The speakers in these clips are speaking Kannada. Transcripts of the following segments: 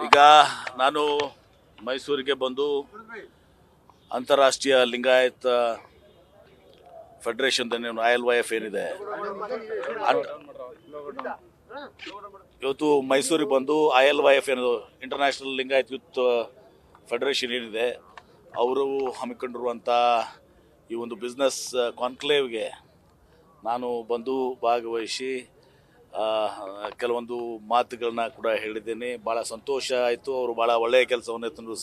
ಈಗ ನಾನು ಮೈಸೂರಿಗೆ ಬಂದು ಅಂತಾರಾಷ್ಟ್ರೀಯ ಲಿಂಗಾಯತ ಫೆಡರೇಷನ್ ILYF ಏನಿದೆ ಇವತ್ತು ಮೈಸೂರಿಗೆ ಬಂದು ILYF ಏನದು ಇಂಟರ್ನ್ಯಾಷನಲ್ ಲಿಂಗಾಯತ್ ಯೂತ್ ಫೆಡರೇಷನ್ ಏನಿದೆ ಅವರು ಹಮ್ಮಿಕೊಂಡಿರುವಂಥ ಈ ಒಂದು ಬಿಸ್ನೆಸ್ ಕಾನ್ಕ್ಲೇವ್ಗೆ ನಾನು ಬಂದು ಭಾಗವಹಿಸಿ ಕೆಲವೊಂದು ಮಾತುಗಳನ್ನ ಕೂಡ ಹೇಳಿದ್ದೇನೆ. ಭಾಳ ಸಂತೋಷ ಆಯಿತು. ಅವರು ಭಾಳ ಒಳ್ಳೆಯ ಕೆಲಸವನ್ನು ತಂದು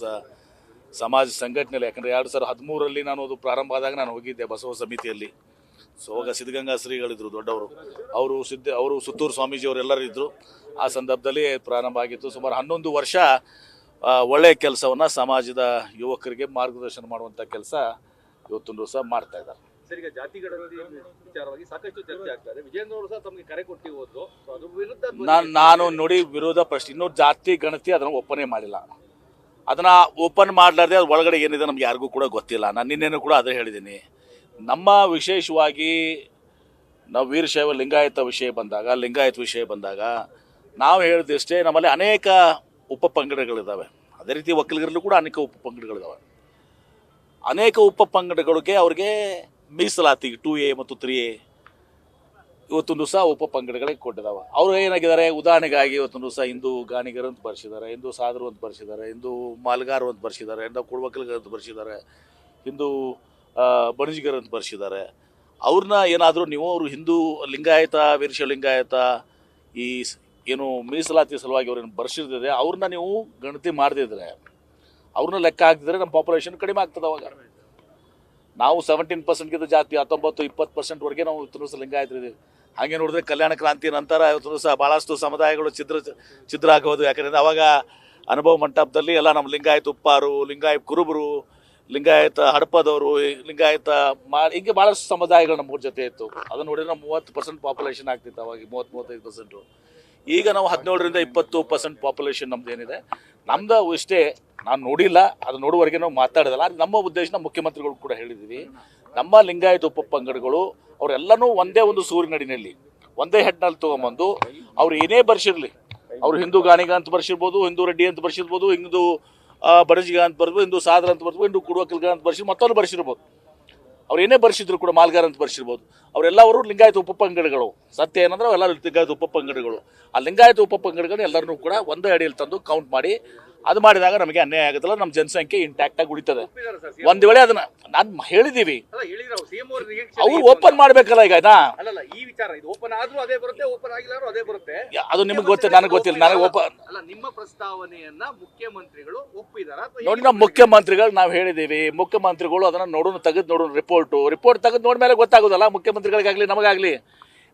ಸಮಾಜ ಸಂಘಟನೆಯಲ್ಲಿ, ಯಾಕಂದರೆ 2013ರಲ್ಲಿ ನಾನು ಅದು ಪ್ರಾರಂಭ ಆದಾಗ ನಾನು ಹೋಗಿದ್ದೆ ಬಸವ ಸಮಿತಿಯಲ್ಲಿ. ಸೊ ಆವಾಗ ಸಿದ್ಧಗಂಗಾ ಶ್ರೀಗಳಿದ್ದರು ದೊಡ್ಡವರು, ಅವರು ಸುತ್ತೂರು ಸ್ವಾಮೀಜಿಯವರೆಲ್ಲರೂ ಇದ್ದರು. ಆ ಸಂದರ್ಭದಲ್ಲಿ ಪ್ರಾರಂಭ ಆಗಿತ್ತು. ಸುಮಾರು 11 ವರ್ಷ ಒಳ್ಳೆಯ ಕೆಲಸವನ್ನು ಸಮಾಜದ ಯುವಕರಿಗೆ ಮಾರ್ಗದರ್ಶನ ಮಾಡುವಂಥ ಕೆಲಸ ಇವತ್ತೊಂದು ದಿವಸ ಮಾಡ್ತಾ ಇದ್ದಾರೆ. ಸರ್, ಈಗ ಜಾತಿ ಗಣತಿ ವಿಚಾರವಾಗಿ ಸಾಕಷ್ಟು ಚರ್ಚೆ ಆಗ್ತಾ ಇದೆ. ವಿಜೇಂದ್ರ ಅವರು ಸಹ ತಮಗೆ ಕರೆ ಕೊಟ್ಟು ಹೋದ್ರು. ಅದ್ರ ವಿರುದ್ಧ ನಾನು ನೋಡಿ ವಿರೋಧ ಪ್ರಶ್ನೆ, ಇನ್ನೂ ಜಾತಿ ಗಣತಿ ಅದನ್ನು ಓಪನ್ ಮಾಡಿಲ್ಲ. ಅದನ್ನು ಓಪನ್ ಮಾಡಲಾರ್ದೆ ಅದು ಒಳಗಡೆ ಏನಿದೆ ನಮ್ಗೆ ಯಾರಿಗೂ ಕೂಡ ಗೊತ್ತಿಲ್ಲ. ನಾನು ನಿನ್ನೇನು ಕೂಡ ಅದೇ ಹೇಳಿದ್ದೀನಿ. ನಮ್ಮ ವಿಶೇಷವಾಗಿ ನಾವು ವೀರಶೈವ ಲಿಂಗಾಯತ ವಿಷಯ ಬಂದಾಗ ನಾವು ಹೇಳಿದಷ್ಟೇ, ನಮ್ಮಲ್ಲಿ ಅನೇಕ ಉಪಪಂಗಡಗಳಿದ್ದಾವೆ. ಅದೇ ರೀತಿ ಒಕ್ಕಲಿಗರಲ್ಲೂ ಕೂಡ ಅನೇಕ ಉಪಪಂಗಡಗಳಿದ್ದಾವೆ. ಅನೇಕ ಉಪಪಂಗಡಗಳಿಗೆ ಅವ್ರಿಗೆ ಮೀಸಲಾತಿ 2A ಮತ್ತು 3A ಇವತ್ತೊಂದು ದಿವಸ ಉಪಪಂಗಡಗಳಿಗೆ ಕೊಟ್ಟಿದ್ದಾವೆ. ಅವರು ಏನಾಗಿದ್ದಾರೆ, ಉದಾಹರಣೆಗಾಗಿ ಇವತ್ತೊಂದು ದಿವಸ ಹಿಂದೂ ಗಾಣಿಗರು ಅಂತ ಬರ್ಸಿದ್ದಾರೆ, ಹಿಂದೂ ಸಾಧರು ಅಂತ ಬರ್ಸಿದ್ದಾರೆ, ಹಿಂದೂ ಮಾಲ್ಗಾರು ಅಂತ ಬರ್ಸಿದ್ದಾರೆ, ಹಿಂದೂ ಕುಡುವಕ್ಕಲಿಗರು ಅಂತ ಬರ್ಸಿದ್ದಾರೆ, ಹಿಂದೂ ಬಣಜಿಗರು ಅಂತ ಬರ್ಸಿದ್ದಾರೆ. ಅವ್ರನ್ನ ಏನಾದರೂ ನೀವು ಅವರು ಹಿಂದೂ ಲಿಂಗಾಯತ ವೀರಶೈವ ಲಿಂಗಾಯತ ಈ ಏನು ಮೀಸಲಾತಿ ಸಲುವಾಗಿ ಅವ್ರೇನು ಬರ್ಸಿರ್ತಿದೆ ಅವ್ರನ್ನ ನೀವು ಗಣತಿ ಮಾಡದಿದ್ರೆ, ಅವ್ರನ್ನ ಲೆಕ್ಕ ಹಾಕಿದ್ರೆ ನಮ್ಮ ಪಾಪ್ಯುಲೇಷನ್ ಕಡಿಮೆ ಆಗ್ತದೆ. ಅವಾಗ ನಾವು 17%ಗಿಂತ ಜಾಸ್ತಿ 19-20%ವರೆಗೆ ನಾವು ಇವತ್ತು ಲಿಂಗಾಯತರಿದ್ದೀವಿ. ಹಾಗೆ ನೋಡಿದ್ರೆ ಕಲ್ಯಾಣ ಕ್ರಾಂತಿ ನಂತರ ಇವತ್ತು ಸಹ ಭಾಳಷ್ಟು ಸಮುದಾಯಗಳು ಛಿದ್ರ ಆಗೋದು. ಯಾಕಂದರೆ ಅವಾಗ ಅನುಭವ ಮಂಟಪದಲ್ಲಿ ಎಲ್ಲ ನಮ್ಮ ಲಿಂಗಾಯತ ಉಪ್ಪಾರು, ಲಿಂಗಾಯತ ಕುರುಬರು, ಲಿಂಗಾಯತ ಹಡಪದವರು, ಲಿಂಗಾಯತ ಹಿಂಗೆ ಭಾಳಷ್ಟು ಸಮುದಾಯಗಳು ನಮ್ಮೂರ ಜೊತೆ ಇತ್ತು. ಅದನ್ನು ನೋಡಿದ್ರೆ ನಾವು 30% ಪಾಪ್ಯುಲೇಷನ್ ಆಗ್ತಿತ್ತು ಅವಾಗ, 30-35%. ಈಗ ನಾವು 17-20% ಪಾಪ್ಯುಲೇಷನ್ ನಮ್ದು ಏನಿದೆ. ನಮ್ದು ಇಷ್ಟೇ, ನಾನು ನೋಡಿಲ್ಲ, ಅದು ನೋಡುವವರೆಗೆ ನಾವು ಮಾತಾಡೋದಲ್ಲ. ನಮ್ಮ ಉದ್ದೇಶ ನಮ್ಮ ಮುಖ್ಯಮಂತ್ರಿಗಳು ಕೂಡ ಹೇಳಿದ್ದೀವಿ, ನಮ್ಮ ಲಿಂಗಾಯತ ಉಪಪಂಗಡಗಳು ಅವರೆಲ್ಲನೂ ಒಂದೇ ಒಂದು ಸೂರಿನಡಿನಲ್ಲಿ ಒಂದೇ ಹೆಡ್ನಲ್ಲಿ ತೊಗೊಂಬಂದು ಅವ್ರು ಏನೇ ಬರ್ಸಿರಲಿ, ಅವ್ರು ಹಿಂದೂ ಗಾಣಿಗ ಅಂತ ಬರ್ಸಿರ್ಬೋದು, ಹಿಂದೂ ರೆಡ್ಡಿ ಅಂತ ಬರ್ಸಿರ್ಬೋದು, ಹಿಂದೂ ಬಡಜಿಗ ಅಂತ ಬರ್ಬೋದು, ಹಿಂದೂ ಸಾದರ ಅಂತ ಬರ್ಬೋದು, ಹಿಂದೂ ಕುಡುವಕ್ಕಲಿಗ ಅಂತ ಬರ್ಸಿರ್ಬೋದು, ಮತ್ತೊಂದು ಬರ್ಸಿರ್ಬೋದು. ಅವ್ರು ಏನೇ ಬರ್ಸಿದ್ರು ಕೂಡ ಮಾಲ್ಗಾರ ಅಂತ ಬರ್ಸಿರ್ಬೋದು. ಅವರೆಲ್ಲವರು ಲಿಂಗಾಯತ ಉಪಪಂಗಡಗಳು. ಸತ್ಯ ಏನಂದ್ರೆ ಅವೆಲ್ಲ ಲಿಂಗಾಯತ ಉಪಪಂಗಡಗಳು. ಆ ಲಿಂಗಾಯತ ಉಪಪಂಗಡಗಳು ಎಲ್ಲರನ್ನೂ ಕೂಡ ಒಂದೇ ಅಡಿಯಲ್ಲಿ ತಂದು ಕೌಂಟ್ ಮಾಡಿ ಅದು ಮಾಡಿದಾಗ ನಮಗೆ ಅನ್ಯಾಯ ಆಗುತ್ತಲ್ಲ, ನಮ್ಮ ಜನಸಂಖ್ಯೆ ಇಂಟ್ಯಾಕ್ಟ್ ಆಗಿ ಉಳಿತದೆ. ಒಂದ್ ವೇಳೆ ಅದನ್ನ ನಾನು ಹೇಳಿದೀವಿ, ಅವ್ರು ಓಪನ್ ಮಾಡ್ಬೇಕಲ್ಲ. ಈಗ ಈ ವಿಚಾರ ಇದು ಓಪನ್ ಆದ್ರೂ ಅದೇ ಬರುತ್ತೆ, ಓಪನ್ ಆಗಿಲ್ಲ ಅದೇ ಬರುತ್ತೆ. ಅದು ನಿಮ್ಗೆ ಗೊತ್ತಿಲ್ಲ, ನನಗೆ ಗೊತ್ತಿಲ್ಲ. ನನಗೆ ನಿಮ್ಮ ಪ್ರಸ್ತಾವನೆಯನ್ನ ಮುಖ್ಯಮಂತ್ರಿಗಳು ಒಪ್ಪಿದಾರ ನೋಡಿ. ನಮ್ಮ ಮುಖ್ಯಮಂತ್ರಿಗಳು ನಾವು ಹೇಳಿದೀವಿ, ಮುಖ್ಯಮಂತ್ರಿಗಳು ಅದನ್ನ ನೋಡೋಣ, ತೆಗೆದು ನೋಡೋಣ, ರಿಪೋರ್ಟ್ ತೆಗೆದು ನೋಡ್ಮೇಲೆ ಗೊತ್ತಾಗೋದಲ್ಲ ಮುಖ್ಯಮಂತ್ರಿಗಳಿಗಾಗ್ಲಿ ನಮಗಾಗ್ಲಿ.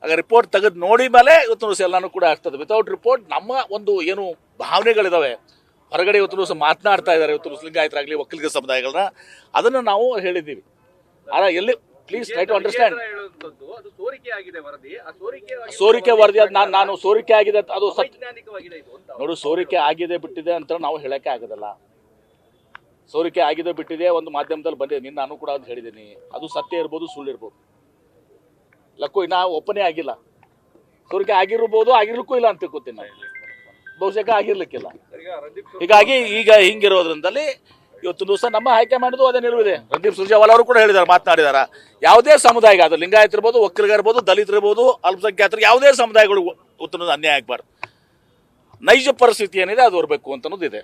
ಆಗ ರಿಪೋರ್ಟ್ ತೆಗೆದು ನೋಡಿ ಮೇಲೆ ಇವತ್ತು ಎಲ್ಲಾನು ಕೂಡ ಆಗ್ತದೆ. ವಿತೌಟ್ ರಿಪೋರ್ಟ್ ನಮ್ಮ ಒಂದು ಏನು ಭಾವನೆಗಳಿದಾವೆ ಹೊರಗಡೆ ಇವತ್ತು ಮಾತನಾಡ್ತಾ ಇದ್ದಾರೆ, ಇವತ್ತು ಲಿಂಗಾಯತರಾಗಲಿ ಒಕ್ಕಲಿಗ ಸಮುದಾಯಗಳನ್ನ, ಅದನ್ನು ನಾವು ಹೇಳಿದ್ದೀವಿ. ಆದ್ರೆ ಎಲ್ಲಿ ಪ್ಲೀಸ್ ಟ್ರೈ ಟು ಅಂಡರ್ಸ್ಟ್ಯಾಂಡ್. ಸೋರಿಕೆ ವರದಿ ನಾನು ಸೋರಿಕೆ ಆಗಿದೆ ಅದು ನೋಡು, ಸೋರಿಕೆ ಆಗಿದೆ ಬಿಟ್ಟಿದೆ ಅಂತ ನಾವು ಹೇಳಕ್ಕೆ ಆಗೋದಲ್ಲ. ಸೋರಿಕೆ ಆಗಿದೆ ಬಿಟ್ಟಿದೆ ಒಂದು ಮಾಧ್ಯಮದಲ್ಲಿ ಬಂದಿದೆ, ನಿನ್ನ ನಾನು ಕೂಡ ಅದು ಹೇಳಿದ್ದೀನಿ. ಅದು ಸತ್ಯ ಇರ್ಬೋದು, ಸುಳ್ಳು ಇರ್ಬೋದು. ಲಕ್ಕು ಇನ್ನ ಒಪ್ಪನೇ ಆಗಿಲ್ಲ. ಸೋರಿಕೆ ಆಗಿರ್ಬೋದು, ಆಗಿರ್ಲಿಕ್ಕೂ ಇಲ್ಲ ಅಂತ ತಿಳ್ಕೊತೀನಿ ನಾನು. ಬಹುಶಃ ಆಗಿರ್ಲಿಕ್ಕಿಲ್ಲ. ಹೀಗಾಗಿ ಈಗ ಹಿಂಗಿರೋದ್ರಿಂದಲೇ ಇವತ್ತು ದಿವಸ ನಮ್ಮ ಹೈಕಮಾಂಡ್ ಅದೇ ನಿಲುವಿದೆ. ರಣದೀಪ್ ಸುರ್ಜೇವಾಲಾ ಅವರು ಕೂಡ ಹೇಳಿದ್ದಾರೆ, ಮಾತನಾಡಿದಾರ. ಯಾವುದೇ ಸಮುದಾಯ, ಅದು ಲಿಂಗಾಯತ ಇರ್ಬೋದು, ಒಕ್ಕಲಿಗ ಇರ್ಬೋದು, ದಲಿತರು ಇರ್ಬೋದು, ಅಲ್ಪಸಂಖ್ಯಾತರು, ಯಾವುದೇ ಸಮುದಾಯಗಳು ಉತ್ತರದ ಅನ್ಯಾಯ ಆಗಬಾರ್ದು. ನೈಜ ಪರಿಸ್ಥಿತಿ ಏನಿದೆ ಅದು ಬರಬೇಕು ಅಂತ ಅನ್ನೋದಿದೆ.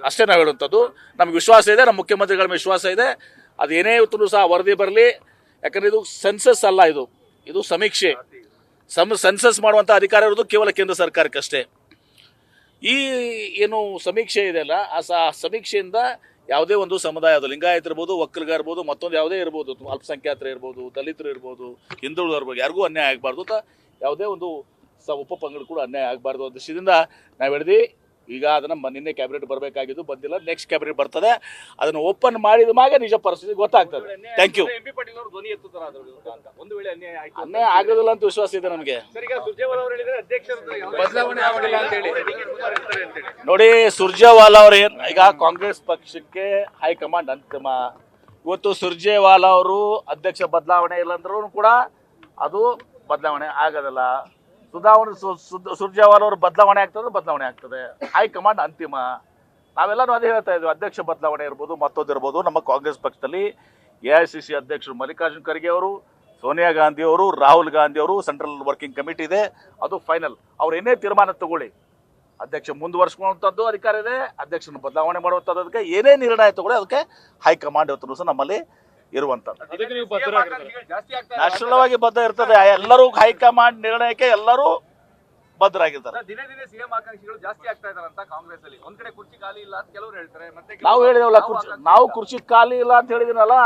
ಅಷ್ಟೇ ನಾವು ಹೇಳುವಂಥದ್ದು. ನಮ್ಗೆ ವಿಶ್ವಾಸ ಇದೆ, ನಮ್ಮ ಮುಖ್ಯಮಂತ್ರಿಗಳ ಮೇಲೆ ವಿಶ್ವಾಸ ಇದೆ. ಅದೇನೇ ಇವತ್ತು ಸಹ ವರದಿ ಬರಲಿ. ಯಾಕಂದ್ರೆ ಇದು ಸೆನ್ಸಸ್ ಅಲ್ಲ, ಇದು ಸಮೀಕ್ಷೆ. ಸೆನ್ಸಸ್ ಮಾಡುವಂಥ ಅಧಿಕಾರ ಇರೋದು ಕೇವಲ ಕೇಂದ್ರ ಸರ್ಕಾರಕ್ಕಷ್ಟೇ. ಈ ಏನು ಸಮೀಕ್ಷೆ ಇದೆಯಲ್ಲ, ಆ ಸಮೀಕ್ಷೆಯಿಂದ ಯಾವುದೇ ಒಂದು ಸಮುದಾಯ, ಅದು ಲಿಂಗಾಯತ ಇರ್ಬೋದು, ಒಕ್ಕಲಿಗ ಇರ್ಬೋದು, ಮತ್ತೊಂದು ಯಾವುದೇ ಇರ್ಬೋದು, ಅಲ್ಪಸಂಖ್ಯಾತರು ಇರ್ಬೋದು, ದಲಿತರು ಇರ್ಬೋದು, ಹಿಂದುಳಿದವರು ಇರ್ಬೋದು, ಯಾರಿಗೂ ಅನ್ಯಾಯ ಆಗಬಾರ್ದು ಅಂತ ಯಾವುದೇ ಒಂದು ಉಪಪಂಗಡ ಕೂಡ ಅನ್ಯಾಯ ಆಗಬಾರ್ದು ಅನ್ನೋ ದೃಷ್ಟಿಯಿಂದ ನಾವು ಹೇಳಿದ್ವಿ. ಈಗ ಅದನ್ನು ನಿನ್ನೆ ಕ್ಯಾಬಿನೆಟ್ ಬರಬೇಕಾಗಿದ್ದು, ಬಂದಿಲ್ಲ. ನೆಕ್ಸ್ಟ್ ಕ್ಯಾಬಿನೆಟ್ ಬರ್ತದೆ. ಅದನ್ನು ಓಪನ್ ಮಾಡಿದ ಮ್ಯಾಗ ನಿಜ ಪರಿಸ್ಥಿತಿ ಗೊತ್ತಾಗ್ತದೆ. Thank you. ಅನ್ಯಾಯ ಆಗೋದಿಲ್ಲ ಅಂತ ವಿಶ್ವಾಸ ಇದೆ ನಮಗೆ. ನೋಡಿ, ಸುರ್ಜೇವಾಲಾ ಅವರು ಈಗ ಕಾಂಗ್ರೆಸ್ ಪಕ್ಷಕ್ಕೆ ಹೈಕಮಾಂಡ್ ಅಂತಿಮ. ಇವತ್ತು ಸುರ್ಜೇವಾಲಾ ಅವರು ಅಧ್ಯಕ್ಷ ಬದಲಾವಣೆ ಇಲ್ಲಂದ್ರೂ ಕೂಡ ಅದು ಬದಲಾವಣೆ ಆಗೋದಿಲ್ಲ. ಸುರ್ಜೇವಾಲ ಅವರು ಬದಲಾವಣೆ ಆಗ್ತದೆ. ಹೈಕಮಾಂಡ್ ಅಂತಿಮ. ನಾವೆಲ್ಲರೂ ಅದೇ ಹೇಳ್ತಾ ಇದ್ವಿ, ಅಧ್ಯಕ್ಷ ಬದಲಾವಣೆ ಇರ್ಬೋದು, ಮತ್ತೊಂದು ಇರ್ಬೋದು. ನಮ್ಮ ಕಾಂಗ್ರೆಸ್ ಪಕ್ಷದಲ್ಲಿ AICC ಅಧ್ಯಕ್ಷರು ಮಲ್ಲಿಕಾರ್ಜುನ್ ಖರ್ಗೆ ಅವರು, ಸೋನಿಯಾ ಗಾಂಧಿ ಅವರು, ರಾಹುಲ್ ಗಾಂಧಿ ಅವರು, ಸೆಂಟ್ರಲ್ ವರ್ಕಿಂಗ್ ಕಮಿಟಿ ಇದೆ, ಅದು ಫೈನಲ್. ಅವ್ರು ಏನೇ ತೀರ್ಮಾನ ತಗೊಳ್ಳಿ, ಅಧ್ಯಕ್ಷ ಮುಂದುವರ್ಸ್ಕೊಳ್ಳುವಂಥದ್ದು ಅಧಿಕಾರ ಇದೆ, ಅಧ್ಯಕ್ಷನ ಬದಲಾವಣೆ ಮಾಡುವಂಥದ್ದು, ಅದಕ್ಕೆ ಏನೇ ನಿರ್ಣಯ ತಗೊಳ್ಳಿ ಅದಕ್ಕೆ ಹೈಕಮಾಂಡ್ ಇವತ್ತು ಸಹ ನಮ್ಮಲ್ಲಿ ಇರುವಂಥದ್ದು. ನ್ಯಾಷನಲ್ ಆಗಿ ಬದ್ಧ ಇರ್ತದೆ. ಎಲ್ಲರೂ ಹೈಕಮಾಂಡ್ ನಿರ್ಣಯಕ್ಕೆ ಎಲ್ಲರೂ ಬದ್ಧರಾಗಿರ್ತಾರೆ. ದಿನೇ ದಿನೇ ಸಿಎಂ ಆಕಾಂಕ್ಷಿಗಳು ಜಾಸ್ತಿ ಆಗ್ತಾ ಇದಾರೆ ಅಂತ ಕಾಂಗ್ರೆಸ್ ಅಲ್ಲಿ. ಒಂದ್ ಕಡೆ ಕುರ್ಚಿ ಖಾಲಿ ಇಲ್ಲ ಅಂತ ಕೆಲವರು ಹೇಳ್ತಾರೆ, ಮತ್ತೆ ನಾವು ಹೇಳಿದೇವಲ್ಲ, ನಾವು ಕುರ್ಚಿ ಖಾಲಿ ಇಲ್ಲ ಅಂತ ಹೇಳಿದಿನಲ್ಲ.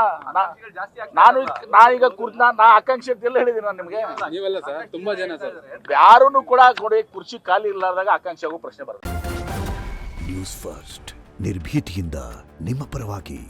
ನಾನೀಗ ನಾ ಆಕಾಂಕ್ಷಿ ಅಂತ ಎಲ್ಲ ಹೇಳಿದೀನಿ ನಾನು ನಿಮ್ಗೆ. ನೀವೆಲ್ಲ ಸರ್ ತುಂಬಾ ಜನ ಸರ್ ಯಾರನ್ನು ಕೂಡ ನೋಡಿ ಕುರ್ಚಿ ಖಾಲಿ ಇಲ್ಲಾರ್ದಾಗ ಆಕಾಂಕ್ಷಿ ಆಗೋ ಪ್ರಶ್ನೆ ಬರುತ್ತೆ. ನ್ಯೂಸ್ ಫಸ್ಟ್ ನಿರ್ಭೀತಿಯಿಂದ ನಿಮ್ಮ ಪರವಾಗಿ.